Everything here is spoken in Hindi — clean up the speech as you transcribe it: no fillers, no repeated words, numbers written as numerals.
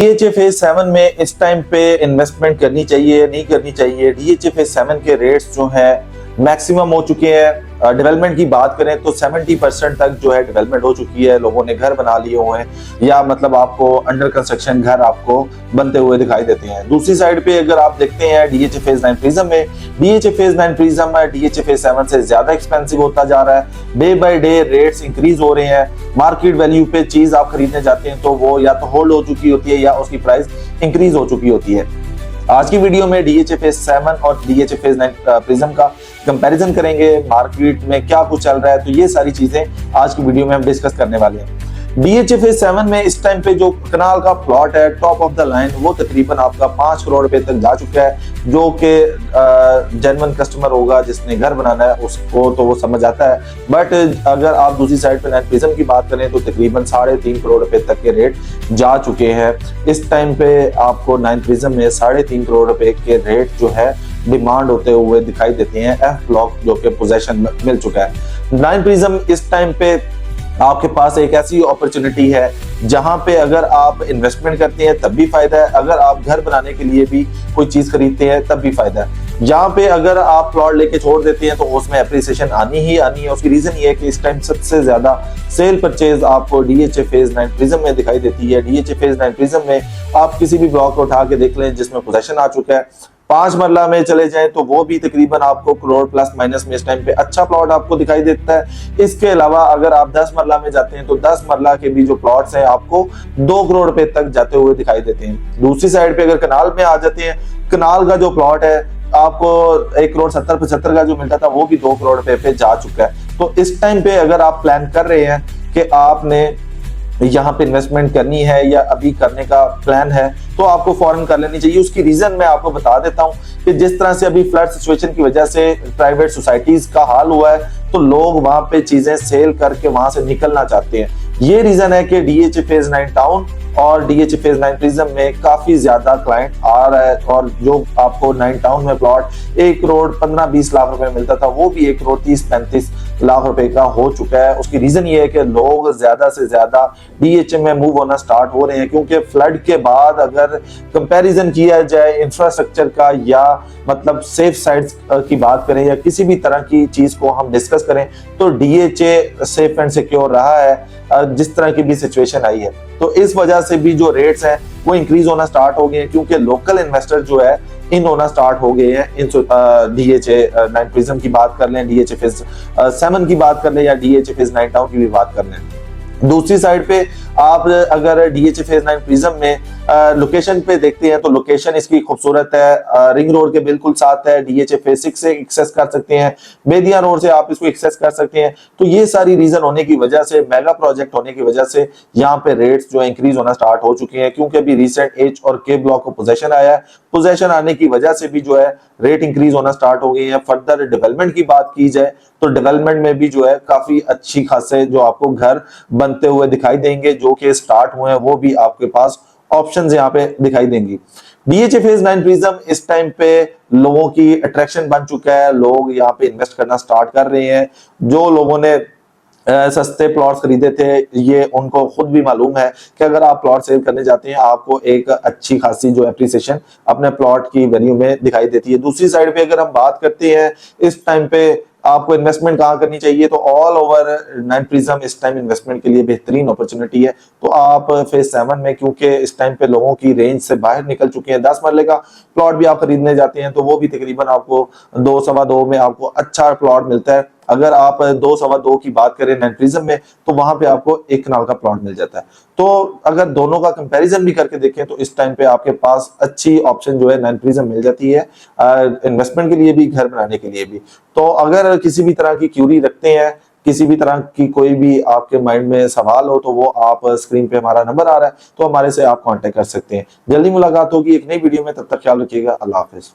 डीएचए फेज 7 में इस टाइम पे इन्वेस्टमेंट करनी चाहिए नहीं करनी चाहिए। डीएचए फेज 7 के रेट्स जो है मैक्सिमम हो चुके हैं। डेवलपमेंट की बात करें तो 70% तक जो है डेवलपमेंट हो चुकी है, लोगों ने घर बना लिए हुए हैं या मतलब आपको अंडर कंस्ट्रक्शन घर आपको बनते हुए दिखाई देते हैं। दूसरी साइड पे अगर आप देखते हैं डीएचए फेज 9 प्रिज्म में, DHA phase 9 prism DHA phase 7 से ज्यादा एक्सपेंसिव होता जा रहा है। Day by day rates increase हो रहे हैं। मार्केट वैल्यू पे चीज आप खरीदने जाते हैं तो वो या तो होल्ड हो चुकी होती है या उसकी प्राइस इंक्रीज हो चुकी होती है। आज की वीडियो में डीएचए फेज 7 और डीएचए फेज 9 प्रिज्म का कंपैरिजन करेंगे, मार्केट में क्या कुछ चल रहा है, तो ये सारी चीजें आज की वीडियो में हम डिस्कस करने वाले हैं। डीएचए फेज 7 में इस टाइम पे जो कनाल का प्लॉट है टॉप ऑफ द लाइन वो तकरीबन आपका 5 करोड़ रुपए तक जा चुका है, जो कि जेन्युइन कस्टमर होगा जिसने घर बनाना है उसको तो वो समझ आता है। बट अगर आप दूसरी साइड पे 9 प्रिज्म की बात करें तो तकरीबन 3.5 करोड़ रुपए तक के रेट जा चुके हैं। इस टाइम पे आपको 9 प्रिज्म में 3.5 करोड़ रुपए के रेट जो है डिमांड होते हुए दिखाई देते हैं। एफ ब्लॉक जो कि पोजेशन में मिल चुका है। 9 प्रिज्म इस टाइम पे आपके पास एक ऐसी अपॉर्चुनिटी है जहां पे अगर आप इन्वेस्टमेंट करते हैं तब भी फायदा है, अगर आप घर बनाने के लिए भी कोई चीज खरीदते हैं तब भी फायदा है। यहाँ पे अगर आप प्लॉट लेके छोड़ देते हैं तो उसमें एप्रिसिएशन आनी ही आनी है। उसकी रीजन ये है कि इस टाइम सबसे ज्यादा सेल परचेज आपको डीएचए फेज 9 प्रिज्म में दिखाई देती है। डीएचए फेज 9 प्रिज्म में आप किसी भी ब्लॉक को उठा के देख लें जिसमें पोजेशन आ चुका है, 5 मरला में चले जाएं तो वो भी तकरीबन आपको करोड़ प्लस माइनस में इस टाइम पे अच्छा प्लॉट आपको दिखाई देता है। इसके अलावा अगर आप 10 मरला में जाते हैं तो 10 मरला के भी जो प्लॉट्स हैं आपको 2 करोड़ रुपए तक जाते हुए दिखाई देते हैं। दूसरी साइड पे अगर कनाल में आ जाते हैं, कनाल का जो प्लॉट है आपको 1 करोड़ 70-75 का जो मिलता था वो भी 2 करोड़ रुपए पे जा चुका है। तो इस टाइम पे अगर आप प्लान कर रहे हैं कि आपने यहाँ पे इन्वेस्टमेंट करनी है या अभी करने का प्लान है तो आपको फौरन कर लेनी चाहिए। उसकी रीजन मैं आपको बता देता हूँ कि जिस तरह से अभी फ्लड सिचुएशन की वजह से प्राइवेट सोसाइटीज का हाल हुआ है तो लोग वहां पे चीजें सेल करके वहां से निकलना चाहते हैं। ये रीजन है कि डीएचए फेज 9 टाउन और डीएचए फेज 9 प्रिज्म में काफी ज्यादा क्लाइंट आ रहा है और जो आपको 9 टाउन में प्लॉट 1 करोड़ 15-20 लाख रुपए मिलता था वो भी 1 करोड़ 30-35 लाख रुपए का हो चुका है। उसकी रीजन ये है कि लोग ज्यादा से ज्यादा डीएचए में मूव होना स्टार्ट हो रहे हैं, क्योंकि फ्लड के बाद अगर कंपैरिजन किया जाए इंफ्रास्ट्रक्चर का या मतलब सेफ साइड्स की बात करें या किसी भी तरह की चीज को हम डिस्कस करें तो डीएचए सेफ एंड सिक्योर रहा है जिस तरह की भी सिचुएशन आई है। तो इस वजह से भी जो रेट्स हैं वो इंक्रीज होना स्टार्ट हो गए हैं, क्योंकि लोकल इन्वेस्टर जो है इन होना स्टार्ट हो गए हैं। इन डीएचए 9 प्रिज्म की बात कर लें, डीएचए फेज 7 की बात कर लें या डीएचए फेज 9 टाउन की भी बात कर लें। दूसरी साइड पे आप अगर डीएचए फेज 9 प्रिज्म में लोकेशन पे देखते हैं तो लोकेशन इसकी खूबसूरत है, रिंग रोड के बिल्कुल साथ है। डीएचए फेज 6 से एक्सेस कर सकते हैं, बेदिया रोड से आप इसको एक्सेस कर सकते हैं। तो ये सारी रीजन होने की वजह से, मेगा प्रोजेक्ट होने की वजह से यहाँ पे रेट्स जो इंक्रीज होना स्टार्ट हो चुके हैं, क्योंकि अभी रिसेंट एच और के ब्लॉक को पोजेशन आया है। पोजेशन आने की वजह से भी जो है रेट इंक्रीज होना स्टार्ट हो गई है। फर्दर डेवलपमेंट की बात की जाए तो डेवलपमेंट में भी जो है काफी अच्छी खासे जो आपको घर बनते हुए दिखाई देंगे, जो कि स्टार्ट हुए हैं वो भी आपके पास ऑप्शंस यहाँ पे दिखाई देंगी। डीएचए फेज 9 प्रिज्म इस टाइम पे लोगों की अट्रैक्शन बन चुका है, लोग यहाँ पे इन्वेस्ट करना स्टार्ट कर रहे हैं। जो लोगों ने सस्ते प्लॉट्स खरीदे थे ये उनको खुद भी मालूम है कि अगर आप प्लॉट सेल करने जाते हैं आपको एक अच्छी खासी जो एप्रिसिएशन अपने प्लॉट की वैल्यू में दिखाई देती है। दूसरी साइड पे अगर हम बात करते हैं इस टाइम पे आपको इन्वेस्टमेंट कहाँ करनी चाहिए तो ऑल ओवर 9 प्रिज्म इस टाइम इन्वेस्टमेंट के लिए बेहतरीन अपॉर्चुनिटी है। तो आप फेज 7 में, क्योंकि इस टाइम पे लोगों की रेंज से बाहर निकल चुके हैं, 10 मरले का प्लॉट भी आप खरीदने जाते हैं तो वो भी तकरीबन आपको 2-2.25 में आपको अच्छा प्लॉट मिलता है। अगर आप 2-2.25 की बात करें 9 प्रिज्म में तो वहां पे आपको 1 कनाल का प्लॉट मिल जाता है। तो अगर दोनों का कंपैरिजन भी करके देखें तो इस टाइम पे आपके पास अच्छी ऑप्शन जो है 9 प्रिज्म मिल जाती है, इन्वेस्टमेंट के लिए भी, घर बनाने के लिए भी। तो अगर किसी भी तरह की क्यूरी रखते हैं, किसी भी तरह की कोई भी आपके माइंड में सवाल हो तो वो आप स्क्रीन पे हमारा नंबर आ रहा है तो हमारे से आप कांटेक्ट कर सकते हैं। जल्दी मुलाकात होगी एक नई वीडियो में, तब तक ख्याल रखिएगा। अल्लाह हाफिज।